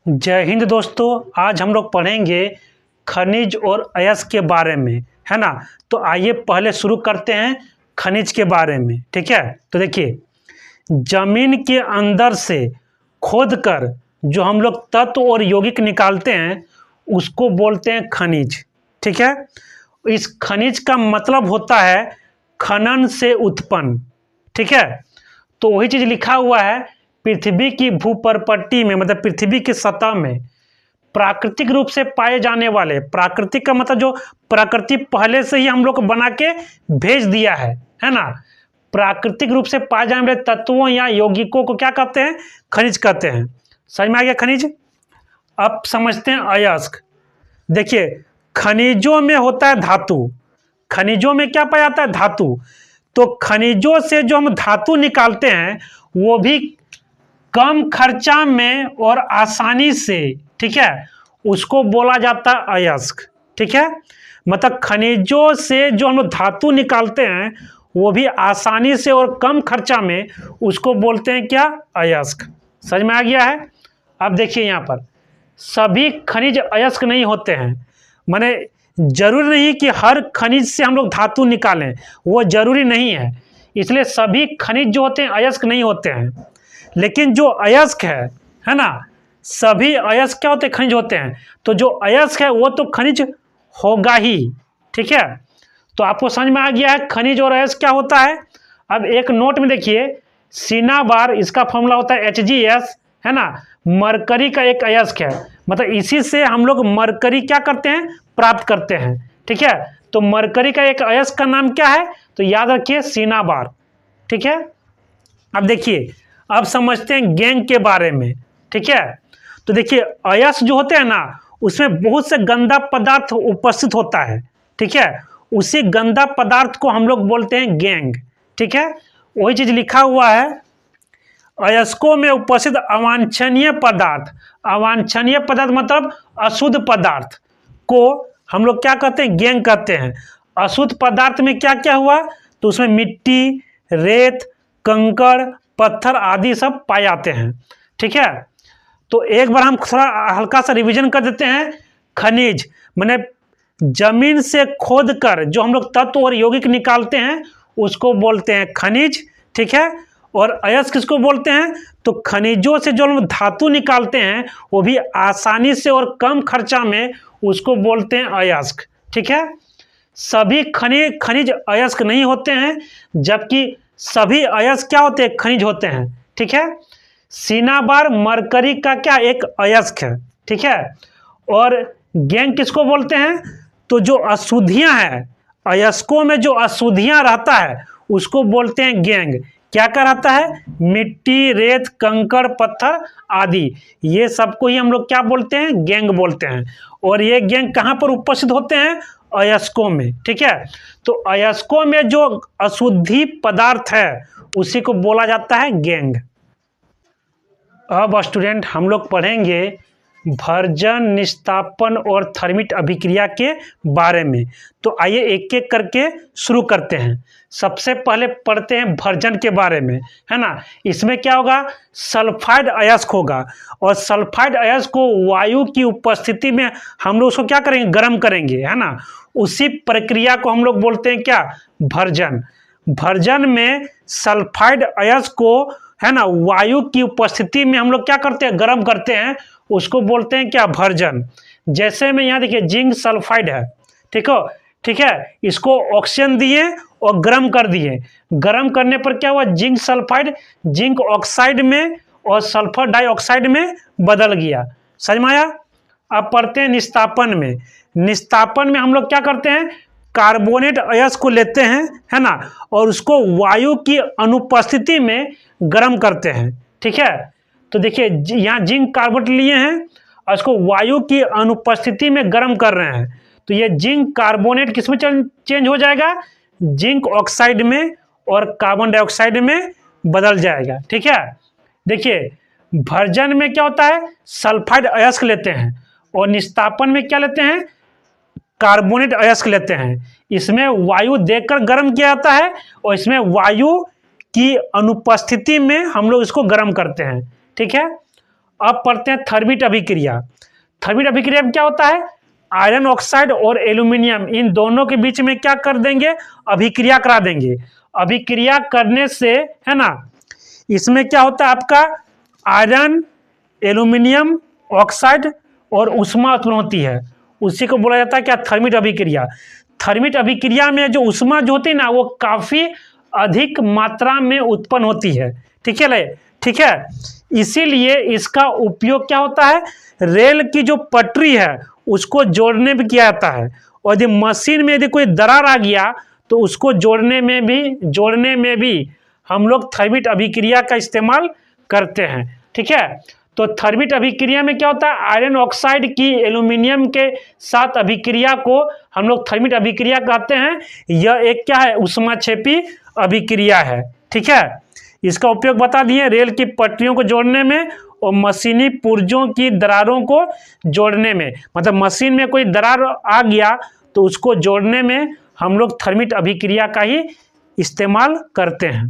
जय हिंद दोस्तों। आज हम लोग पढ़ेंगे खनिज और अयस्क के बारे में, है ना। तो आइए पहले शुरू करते हैं खनिज के बारे में, ठीक है। तो देखिए, जमीन के अंदर से खोदकर जो हम लोग तत्व और यौगिक निकालते हैं उसको बोलते हैं खनिज, ठीक है। इस खनिज का मतलब होता है खनन से उत्पन्न, ठीक है। तो वही चीज़ लिखा हुआ है पृथ्वी की भूपर्पट्टी में, मतलब पृथ्वी की सतह में प्राकृतिक रूप से पाए जाने वाले, प्राकृतिक का मतलब जो प्रकृति पहले से ही हम लोग को बना के भेज दिया है ना। प्राकृतिक रूप से पाए जाने वाले तत्वों या यौगिकों को क्या कहते हैं? खनिज कहते हैं। समझ में आ गया खनिज। अब समझते हैं अयस्क। देखिए, खनिजों में होता है धातु। खनिजों में क्या पाया जाता है? धातु। तो खनिजों से जो हम धातु निकालते हैं वो भी कम खर्चा में और आसानी से, ठीक है, उसको बोला जाता है अयस्क, ठीक है। मतलब खनिजों से जो हम लोग धातु निकालते हैं वो भी आसानी से और कम खर्चा में, उसको बोलते हैं क्या? अयस्क। समझ में आ गया है। अब देखिए, यहाँ पर सभी खनिज अयस्क नहीं होते हैं। माने जरूरी नहीं कि हर खनिज से हम लोग धातु निकालें, वो जरूरी नहीं है। इसलिए सभी खनिज जो होते हैं अयस्क नहीं होते हैं। लेकिन जो अयस्क है ना, सभी अयस्क क्या होते हैं? खनिज होते हैं। तो जो अयस्क है वो तो खनिज होगा ही, ठीक है। तो आपको समझ में आ गया है खनिज और अयस्क क्या होता है। अब एक नोट में देखिए, सिनाबार, इसका फॉर्मूला होता है HgS, है ना। मरकरी का एक अयस्क है, मतलब इसी से हम लोग मरकरी क्या करते हैं? प्राप्त करते हैं, ठीक है। तो मरकरी का एक अयस्क का नाम क्या है? तो याद रखिए, सिनाबार, ठीक है। अब देखिए, अब समझते हैं गैंग के बारे में, ठीक है। तो देखिए, अयस्क जो होते हैं ना, उसमें बहुत से गंदा पदार्थ उपस्थित होता है, ठीक है। उसी गंदा पदार्थ को हम लोग बोलते हैं गैंग, ठीक है। वही चीज लिखा हुआ है, अयस्कों में उपस्थित अवांछनीय पदार्थ। अवांछनीय पदार्थ मतलब अशुद्ध पदार्थ को हम लोग क्या कहते हैं? गैंग कहते हैं। अशुद्ध पदार्थ में क्या क्या हुआ? तो उसमें मिट्टी, रेत, कंकड़, पत्थर आदि सब पाए जाते हैं, ठीक है। तो एक बार हम थोड़ा हल्का सा रिवीजन कर देते हैं। खनिज माने जमीन से खोदकर जो हम लोग तत्व और यौगिक निकालते हैं उसको बोलते हैं खनिज, ठीक है। और अयस्क किसको बोलते हैं? तो खनिजों से जो हम धातु निकालते हैं वो भी आसानी से और कम खर्चा में, उसको बोलते हैं अयस्क, ठीक है। सभी खनिज अयस्क नहीं होते हैं, जबकि सभी अयस्क क्या होते हैं? खनिज होते हैं, ठीक है। सिनाबार मरकरी का क्या एक अयस्क है, ठीक है। और गैंग किसको बोलते हैं? तो जो अशुद्धियां हैं, अयस्कों में जो अशुद्धियां रहता है उसको बोलते हैं गैंग। क्या क्या रहता है? मिट्टी, रेत, कंकड़, पत्थर आदि, ये सबको ही हम लोग क्या बोलते हैं? गैंग बोलते हैं। और ये गैंग कहाँ पर उपस्थित होते हैं? अयस्कों में, ठीक है। तो अयस्कों में जो अशुद्धि पदार्थ है उसी को बोला जाता है गैंग। अब स्टूडेंट हम लोग पढ़ेंगे भर्जन, निस्तापन और थर्मिट अभिक्रिया के बारे में। तो आइए एक एक करके शुरू करते हैं। सबसे पहले पढ़ते हैं भर्जन के बारे में, है ना। इसमें क्या होगा? सल्फाइड अयस्क होगा, और सल्फाइड अयस्क को वायु की उपस्थिति में हम लोग उसको क्या करेंगे? गर्म करेंगे, है ना। उसी प्रक्रिया को हम लोग बोलते हैं क्या? भर्जन। भर्जन में सल्फाइड अयस्क को, है ना, वायु की उपस्थिति में हम लोग क्या करते हैं? गर्म करते हैं, उसको बोलते हैं क्या? भर्जन। जैसे में यहाँ देखिए जिंक सल्फाइड है, ठीक है। इसको ऑक्सीजन दिए और गर्म कर दिए। गर्म करने पर क्या हुआ? जिंक सल्फाइड जिंक ऑक्साइड में और सल्फर डाइऑक्साइड में बदल गया। समझ में आया। अब पढ़ते हैं निस्तापन में। निस्तापन में हम लोग क्या करते हैं? कार्बोनेट अयस्क को लेते हैं, है ना, और उसको वायु की अनुपस्थिति में गर्म करते हैं, ठीक है। तो देखिए, यहाँ जिंक कार्बोनेट लिए हैं और इसको वायु की अनुपस्थिति में गर्म कर रहे हैं। तो ये जिंक कार्बोनेट किस में चेंज हो जाएगा? जिंक ऑक्साइड में और कार्बन डाइऑक्साइड में बदल जाएगा, ठीक है। देखिए, भर्जन में क्या होता है? सल्फाइड अयस्क लेते हैं, और निस्तापन में क्या लेते हैं? कार्बोनेट अयस्क लेते हैं। इसमें वायु देकर गर्म किया जाता है और इसमें वायु की अनुपस्थिति में हम लोग इसको गर्म करते हैं, ठीक है। अब पढ़ते हैं थर्मिट अभिक्रिया। थर्मिट अभिक्रिया में क्या होता है, आयरन ऑक्साइड और एल्यूमिनियम इन दोनों के बीच में क्या कर देंगे, अभिक्रिया करा देंगे। अभिक्रिया करने से, है ना, इसमें क्या होता है आपका आयरन, एल्यूमिनियम ऑक्साइड और ऊष्मा उत्पन्न होती है, उसी को बोला जाता है क्या, थर्मिट अभिक्रिया। थर्मिट अभिक्रिया में जो ऊष्मा जो होती है ना वो काफी अधिक मात्रा में उत्पन्न होती है। ठीक है, ठीक है। इसीलिए इसका उपयोग क्या होता है, रेल की जो पटरी है उसको जोड़ने में किया जाता है, और यदि मशीन में यदि कोई दरार आ गया तो उसको जोड़ने में भी हम लोग थर्मिट अभिक्रिया का इस्तेमाल करते हैं। ठीक है, तो थर्मिट अभिक्रिया में क्या होता है, आयरन ऑक्साइड की एल्यूमिनियम के साथ अभिक्रिया को हम लोग थर्मिट अभिक्रिया कहते हैं। यह एक क्या है, ऊष्माक्षेपी अभिक्रिया है। ठीक है, इसका उपयोग बता दिए रेल की पटरियों को जोड़ने में और मशीनी पुर्जों की दरारों को जोड़ने में, मतलब मशीन में कोई दरार आ गया तो उसको जोड़ने में हम लोग थर्मिट अभिक्रिया का ही इस्तेमाल करते हैं।